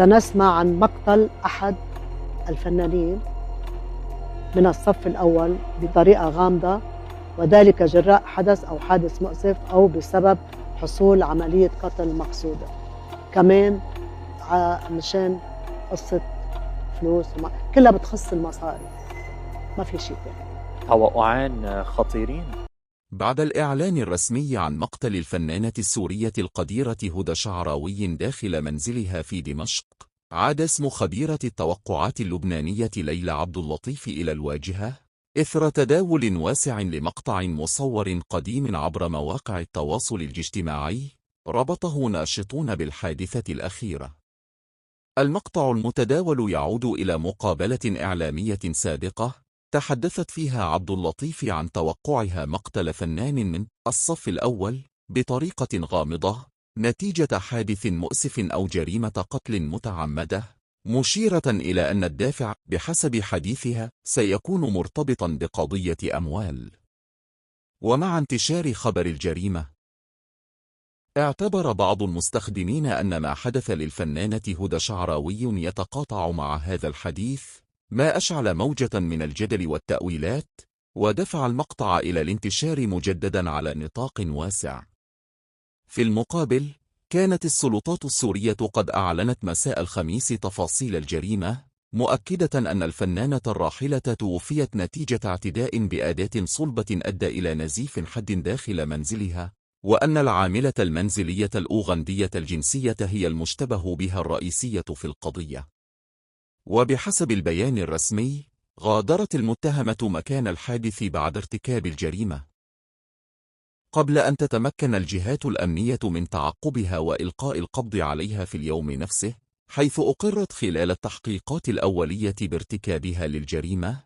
سنسمع عن مقتل أحد الفنانين من الصف الأول بطريقة غامضة، وذلك جراء حدث أو حادث مؤسف أو بسبب حصول عملية قتل مقصودة. كمان مشان قصة فلوس كلها بتخص المصاري، ما في شيء تاني. توقعان خطيرين. بعد الإعلان الرسمي عن مقتل الفنانة السورية القديرة هدى شعراوي داخل منزلها في دمشق، عاد اسم خبيرة التوقعات اللبنانية ليلى عبد اللطيف إلى الواجهة إثر تداول واسع لمقطع مصور قديم عبر مواقع التواصل الاجتماعي ربطه ناشطون بالحادثة الأخيرة. المقطع المتداول يعود إلى مقابلة إعلامية سابقة تحدثت فيها عبد اللطيف عن توقعها مقتل فنان من الصف الأول بطريقة غامضة نتيجة حادث مؤسف أو جريمة قتل متعمدة، مشيرة إلى أن الدافع بحسب حديثها سيكون مرتبطا بقضية أموال. ومع انتشار خبر الجريمة، اعتبر بعض المستخدمين أن ما حدث للفنانة هدى شعراوي يتقاطع مع هذا الحديث، ما أشعل موجة من الجدل والتأويلات، ودفع المقطع إلى الانتشار مجددا على نطاق واسع. في المقابل، كانت السلطات السورية قد أعلنت مساء الخميس تفاصيل الجريمة، مؤكدة أن الفنانة الراحلة توفيت نتيجة اعتداء بأداة صلبة أدى إلى نزيف حاد داخل منزلها، وأن العاملة المنزلية الأوغندية الجنسية هي المشتبه بها الرئيسية في القضية. وبحسب البيان الرسمي، غادرت المتهمة مكان الحادث بعد ارتكاب الجريمة، قبل أن تتمكن الجهات الأمنية من تعقبها وإلقاء القبض عليها في اليوم نفسه، حيث أقرت خلال التحقيقات الأولية بارتكابها للجريمة.